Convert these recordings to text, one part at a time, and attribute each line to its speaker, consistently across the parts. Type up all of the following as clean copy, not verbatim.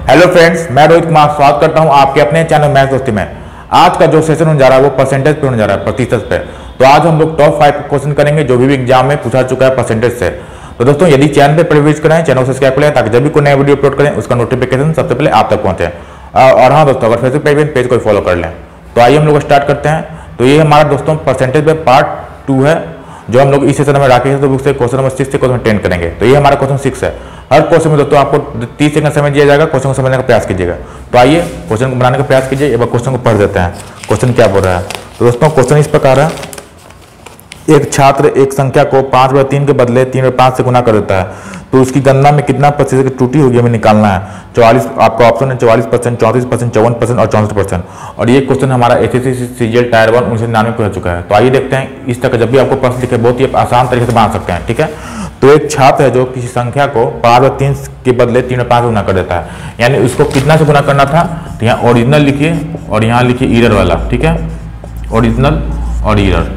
Speaker 1: Hello friends, मैं रोहित कुमार स्वागत करता हूं आपके अपने चैनल मैथ दोस्ती में। आज का जो सेशन होने जा रहा है वो परसेंटेज पे होने जा रहा है, प्रतिशत पे। तो आज हम लोग टॉप 5 क्वेश्चन करेंगे जो भी एग्जाम में पूछा चुका है परसेंटेज से। तो दोस्तों यदि चैनल पे पहले विजिट करें, चैनल को सब्सक्राइब करें ताकि जब भी कोई नया वीडियो अपलोड करें उसका नोटिफिकेशन सबसे पहले आप तक पहुंचे। और हाँ दोस्तों, अगर फेसबुक पेज को फॉलो कर लें। तो आइए हम लोग स्टार्ट करते हैं। तो ये हमारा दोस्तों परसेंटेज पे पार्ट 2 है जो हम लोग इस सेशन में रखे हैं। तो बुक से क्वेश्चन नंबर 6 से क्वेश्चन 10 करेंगे। तो ये हमारा क्वेश्चन 6 है। हर क्वेश्चन में दोस्तों आपको 30 सेकंड समय दिया जाएगा, क्वेश्चन को समझने का प्रयास कीजिएगा। तो आइए क्वेश्चन को बनाने का प्रयास कीजिए। एक बार क्वेश्चन को पढ़ देते हैं, क्वेश्चन क्या बोल रहा है। तो दोस्तों क्वेश्चन इस प्रकार है, एक छात्र एक संख्या को 5/3 के बदले 3/5 से गुना कर देता है तो उसकी गणना में कितना प्रतिशत की त्रुटि होगी हमें निकालना है। 44 आपका ऑप्शन है, 44%, 34%, 54% और 64%। और ये क्वेश्चन हमारा एसएससी सीजीएल टायर 1 1999 में हो चुका है। तो आइए देखते हैं इस तरह जब भी आपको प्रश्न लिखे बहुत ही आसान तरीके से बना सकते हैं। ठीक है, तो एक छात्र है जो किसी संख्या को 5/3 के बदले 3/5 गुना कर देता है, यानी उसको कितना से गुना करना था। तो यहाँ ओरिजिनल लिखिए और यहाँ लिखिए एरर वाला। ठीक है, ओरिजिनल और एरर।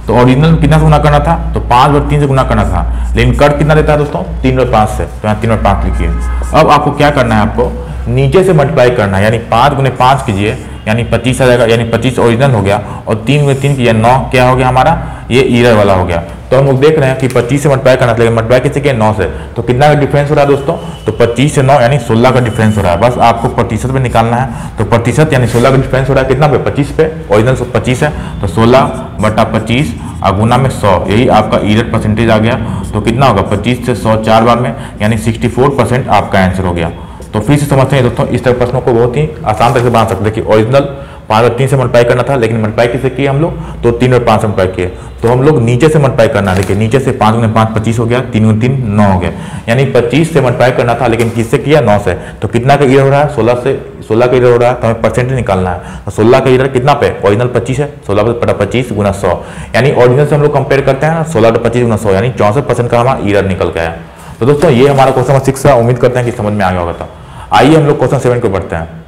Speaker 1: तो ओरिजिनल कितना से गुना करना था, तो 5/3 से गुना करना था, लेकिन कट कितना देता है दोस्तों, 3/5 से। तो यहाँ 3/5 लिखिए। अब आपको क्या करना है, आपको नीचे से मल्टीप्लाई करना है, यानी 5 × 5 कीजिए, यानी 25 आ जाएगा, यानी 25 ओरिजिनल हो गया। और 3 × 3 कीजिए, 9 क्या हो गया हमारा, ये एरर वाला हो गया। तो हम लोग देख रहे हैं कि 25 से मल्टीप्लाई करना था, लेकिन मल्टीप्लाई किससे किया, 9 से। तो कितना का डिफरेंस हो रहा है दोस्तों, तो 25 से 9 यानी 16 का डिफरेंस हो रहा है। बस आपको प्रतिशत में निकालना है। तो प्रतिशत यानी 16 का डिफरेंस हो रहा है कितना पे, 25 पे। ओरिजिनल 25 है तो 16/25 और गुना में 100, यही आपका एरर परसेंटेज आ गया। तो कितना होगा, 25 से 100 4 बार में, यानी 64% आपका आंसर हो गया। तो फिर से समझते हैं दोस्तों, इस तरह प्रश्नों को बहुत ही आसान तरह से बना सकते हैं कि ओरिजिनल 5/3 से मल्टीप्लाई करना था, लेकिन मल्टीप्लाई किससे किए हम लोग, तो 3/5 से मल्टीप्लाई किए। तो हम लोग नीचे से मल्टीप्लाई करना, देखिए नीचे से 5 × 5 25 हो गया, 3 × 3 9 हो गया, यानी 25 से मल्टीप्लाई करना था, लेकिन किससे किया, 9 से। तो कितना का एरर हो रहा है, 16 का एरर हो रहा है। तो हमें परसेंटेज निकालना है। तो 16 का एरर कितना पे, ओरिजिनल 25 है, 16/25 × 100, यानी ओरिजिनल से हम लोग कंपेयर करते हैं ना, 16/25 × 100 यानी 64% का हमारा एरर निकल गया है। तो दोस्तों ये हमारा क्वेश्चन नंबर 6 है। उम्मीद करते हैं कि समझ में आ गया होगा। तो आइए हम लोग क्वेश्चन 7 को पढ़ते हैं।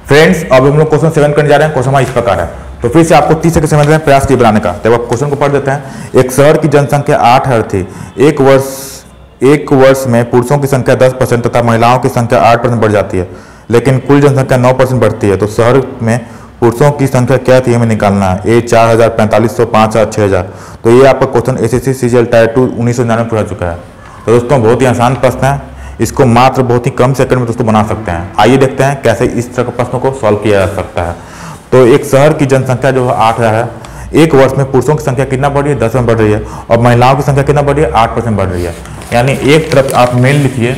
Speaker 1: फ्रेंड्स अब हम लोग क्वेश्चन 7 करने जा रहे हैं। क्वेश्चन इस प्रकार है। तो फिर से आपको 30 सेकंड समय दें प्रयास किए बनाने का। तो अब क्वेश्चन को पढ़ देते हैं। एक शहर की जनसंख्या 8,000 थी। एक वर्ष में पुरुषों की संख्या 10% तथा महिलाओं की संख्या 8% बढ़ जाती है, लेकिन कुल जनसंख्या 9% बढ़ती है। तो शहर में पुरुषों की संख्या क्या थी हमें निकालना है। ए 4000, 4500, 5000, 6000। तो ये आपका क्वेश्चन एसएससी सीजीएल टायर 2 1999 में पूरा चुका है। तो दोस्तों बहुत ही आसान प्रश्न है, इसको मात्र बहुत ही कम सेकंड में दोस्तों बना सकते हैं। आइए देखते हैं कैसे इस तरह के प्रश्नों को सॉल्व किया जा सकता है। तो एक शहर की जनसंख्या जो है 8,000 है। एक वर्ष में पुरुषों की संख्या कितना बढ़ रही है, 10% बढ़ रही है, और महिलाओं की संख्या कितना बढ़ रही है, 8% बढ़ रही है। यानी एक तरफ आप मेल लिखिए,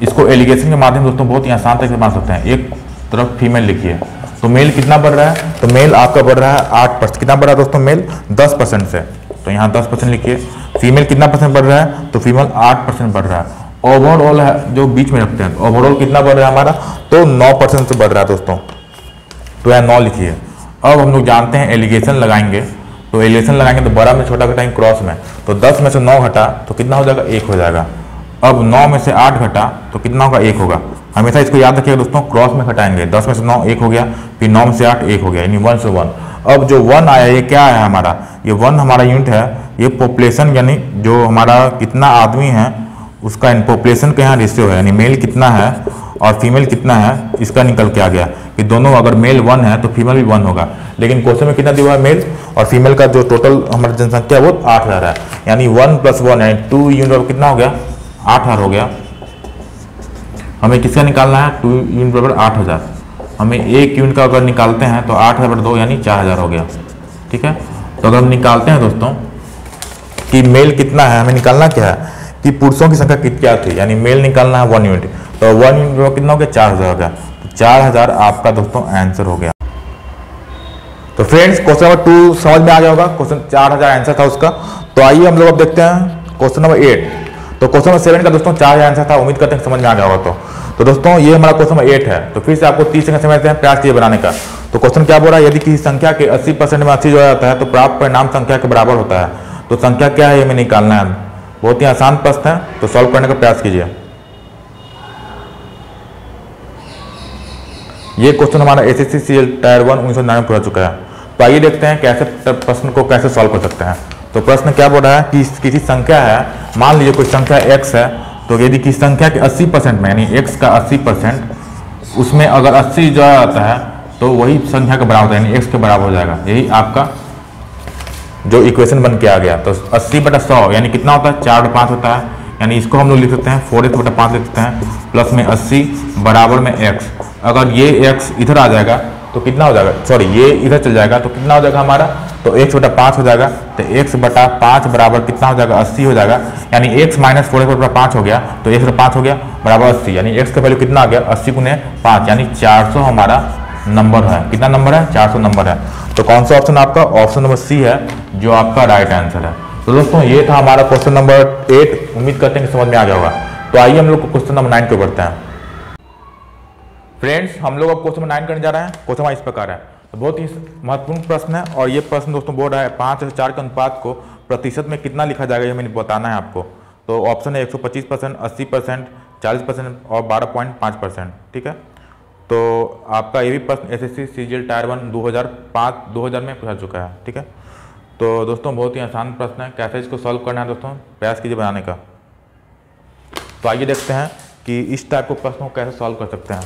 Speaker 1: इसको एलिगेशन के माध्यम दोस्तों बहुत ही आसान तरीके से बना सकते हैं। एक तरफ फीमेल लिखिए, तो मेल कितना बढ़ रहा है, तो मेल आपका बढ़ रहा है 8%। कितना बढ़ रहा है दोस्तों, मेल 10% से। तो यहाँ 10% लिखिए। फीमेल कितना परसेंट बढ़ रहा है, तो फीमेल 8% बढ़ रहा है। ओवरऑल है जो बीच में रखते हैं, ओवरऑल कितना बढ़ रहा है हमारा, तो 9% से बढ़ रहा है दोस्तों। तो यहाँ 9 लिखिए। अब हम लोग जानते हैं एलिगेशन लगाएंगे। तो एलिगेशन लगाएंगे तो बड़ा में छोटा घटाएंगे क्रॉस में। तो 10 में से 9 घटा तो कितना हो जाएगा, 1 हो जाएगा। अब 9 में से 8 घटा तो कितना होगा, 1 होगा। हमेशा इसको याद रखिएगा दोस्तों, क्रॉस में घटाएंगे। 10 में से 9 1 हो गया, फिर 9 में से 8 1 हो गया, यानी 1 से 1। अब जो 1 आया ये क्या है हमारा, ये 1 हमारा यूनिट है, ये पॉपुलेशन यानी जो हमारा कितना आदमी है उसका इन पॉपुलेशन का यहाँ रेशियो है, यानी मेल कितना है और फीमेल कितना है, इसका निकल के आ गया कि दोनों अगर मेल 1 है तो फीमेल भी 1 होगा। लेकिन क्वेश्चन में कितना दिया है, मेल और फीमेल का जो टोटल हमारी जनसंख्या है वो 8,000 है, यानी 1 + 1 यानी 2 यूनिट कितना हो गया, 8,000 हो गया। हमें किसका निकालना है, 2 यूनिट बराबर 8,000। हमें एक यूनिट का अगर निकालते हैं तो 8/2 यानी 4,000 हो गया। ठीक है, तो अगर हम निकालते हैं दोस्तों कि मेल कितना है, हमें निकालना क्या है कि पुरुषों की संख्या क्या थी, यानी मेल निकालना है 1 यूनिट। तो 1 यूनिट कितना हो गया, 4,000 हो गया। तो 4,000 आपका दोस्तों आंसर हो गया। तो फ्रेंड्स क्वेश्चन नंबर 2 समझ में आ गया होगा। क्वेश्चन 4,000 आंसर था उसका। तो आइए हम लोग अब देखते हैं क्वेश्चन नंबर 8। तो क्वेश्चन नंबर 7 का दोस्तों 4,000 आंसर था। उम्मीद करते हैं समझ में आ गया होगा। तो दोस्तों ये हमारा क्वेश्चन नंबर 8 है। तो फिर से आपको 30 सेकंड समय देते हैं प्रयास कीजिए बनाने का। तो क्वेश्चन क्या बोल रहा है, यदि किसी संख्या के 80% में 80 जोड़ा जाता है तो प्राप्त परिणाम संख्या के बराबर होता है। तो संख्या क्या है ये हमें निकालना है। बहुत ही आसान प्रश्न है, तो सॉल्व करने का प्रयास कीजिए। ये क्वेश्चन हमारा एसएससी सीजीएल टायर 1 1999 में पूरा चुका है। तो आइए देखते हैं कैसे प्रश्न को कैसे सॉल्व कर सकते हैं। तो प्रश्न क्या बोल रहा है कि किसी संख्या है, मान लीजिए कोई संख्या x है, तो तो यदि किसी संख्या के 80% में यानी x का 80% उसमें अगर 80 जो आता है तो वही संख्या के बराबर यानी x के बराबर हो जाएगा। यही आपका जो इक्वेशन बन के आ गया। तो 80/100 यानी कितना होता है 4/5 होता है, यानी इसको हम लोग लिख सकते हैं 4x/5 लिख सकते हैं, प्लस में 80 बराबर में x। अगर ये x इधर आ जाएगा तो कितना हो जाएगा, सॉरी ये इधर चल जाएगा तो कितना हो जाएगा हमारा, तो x/5 हो जाएगा। तो x/5 बराबर कितना हो जाएगा 80 हो जाएगा, यानी x माइनस 4x/5 हो गया तो x/5 हो गया बराबर 80, यानी x का वैल्यू कितना आ गया 80 गुने 5 यानी 400 हमारा नंबर है। कितना नंबर है 400 नंबर है। तो कौन सा ऑप्शन आपका, ऑप्शन नंबर सी है जो आपका राइट आंसर है। तो दोस्तों ये था हमारा क्वेश्चन नंबर 8, उम्मीद करते हैं कि समझ में आ गया होगा। तो आइए हम लोग क्वेश्चन नंबर 9 को बढ़ते हैं। फ्रेंड्स हम लोग अब क्वेश्चन नंबर 9 करने जा रहे हैं। क्वेश्चन इस प्रकार है, तो बहुत ही महत्वपूर्ण प्रश्न है और ये प्रश्न दोस्तों बोल रहा है 5 से 4 के अनुपात को प्रतिशत में कितना लिखा जाएगा ये मैंने बताना है आपको। तो ऑप्शन है 125%, 80%, 40% और 12.5%। ठीक है, तो आपका ये भी प्रश्न एसएससी सीजीएल टायर 1 2005-2000 में पूछा चुका है। ठीक है, तो दोस्तों बहुत ही आसान प्रश्न है, कैसे इसको सॉल्व करना है दोस्तों प्रयास कीजिए बनाने का। तो आइए देखते हैं कि इस टाइप को प्रश्न को कैसे सॉल्व कर सकते हैं।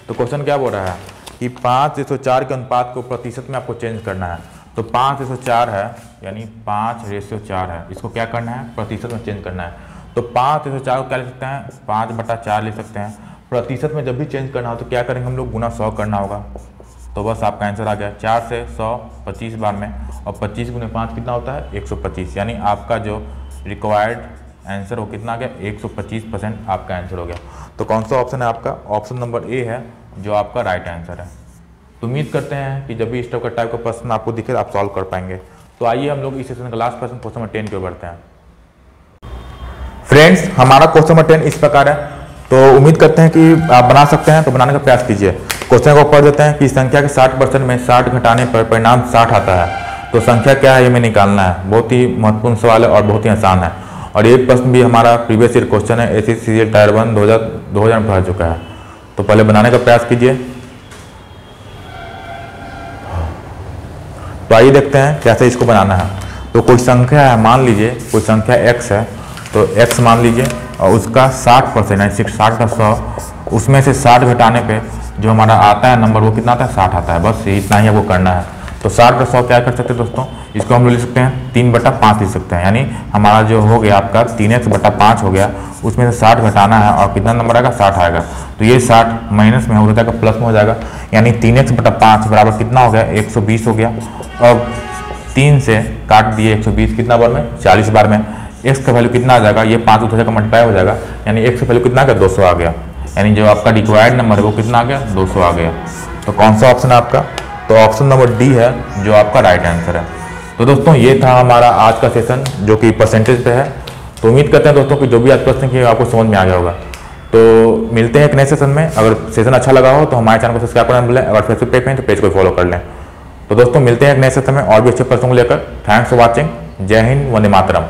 Speaker 1: तो क्वेश्चन क्या बोल रहा है कि 5:4 के अनुपात को प्रतिशत में आपको चेंज करना है। तो 5:4 है यानी 5:4 है, इसको क्या करना है प्रतिशत में चेंज करना है। तो 5:4 को क्या लिख सकते हैं 5/4 लिख सकते हैं। प्रतिशत में जब भी चेंज करना हो तो क्या करेंगे हम लोग गुना 100 करना होगा। तो बस आपका आंसर आ गया 4 से 100 25 बार में, और 25 गुने 5 कितना होता है 125, यानी आपका जो रिक्वायर्ड आंसर हो कितना आ गया 125% आपका आंसर हो गया। तो कौन सा ऑप्शन है आपका, ऑप्शन नंबर ए है जो आपका राइट आंसर है। तो उम्मीद करते हैं कि जब भी इस टाइप का प्रश्न आपको दिखे आप सॉल्व कर पाएंगे। तो आइए हम लोग इस सेशन का लास्ट प्रश्न क्वेश्चन नंबर 10 की ओर बढ़ते हैं। फ्रेंड्स हमारा क्वेश्चन नंबर 10 इस प्रकार है, तो उम्मीद करते हैं कि आप बना सकते हैं, तो बनाने का प्रयास कीजिए। क्वेश्चन को पढ़ देते हैं कि संख्या के 60% में 60 घटाने पर परिणाम 60 आता है, तो संख्या क्या है ये हमें निकालना है। बहुत ही महत्वपूर्ण सवाल है और बहुत ही आसान है, और ये प्रश्न भी हमारा प्रीवियस ईयर क्वेश्चन है, एसएससी सीजीएल टायर 1 2000 में पढ़ा चुका है। तो पहले बनाने का प्रयास कीजिए। तो आइए देखते हैं कैसे इसको बनाना है। तो कोई संख्या है, मान लीजिए कोई संख्या x है, तो x मान लीजिए और उसका 60% यानी 60/100, उसमें से 60 घटाने पे जो हमारा आता है नंबर वो कितना आता है 60 आता है। बस इतना ही आपको करना है। तो 60/100 क्या कर सकते हैं दोस्तों, इसको हम लोग लिख सकते हैं 3/5 लिख सकते हैं, यानी हमारा जो हो गया आपका 3x/5 हो गया, उसमें से 60 घटाना है और कितना नंबर आएगा 60 आएगा। तो ये 60 माइनस में हो जाएगा प्लस में हो जाएगा, यानी 3x/5 बराबर कितना हो गया 120 हो गया। अब 3 से काट दिए 120 कितना बार में 40 बार में, x का वैल्यू कितना आ जाएगा, ये 5 उधर का मल्टीप्लाई हो जाएगा, यानी x का वैल्यू कितना आ गया 200 आ गया, यानी जो आपका रिक्वायर्ड नंबर है वो कितना आ गया 200 आ गया। तो कौन सा ऑप्शन है आपका, तो ऑप्शन नंबर डी है जो आपका राइट आंसर है। तो दोस्तों ये था हमारा आज का सेशन जो कि परसेंटेज पे है। तो उम्मीद करते हैं दोस्तों कि जो भी आज प्रश्न किए आपको समझ में आ गया होगा। तो मिलते हैं एक नए सेशन में। अगर सेशन अच्छा लगा हो तो हमारे चैनल को सब्सक्राइब करना भूलें, अगर फेसबुक पेज में तो पेज को फॉलो कर लें। तो दोस्तों मिलते हैं एक नए सेशन में और भी अच्छे प्रश्नों को लेकर। Thanks for watching. जय हिंद, वंदे मातरम।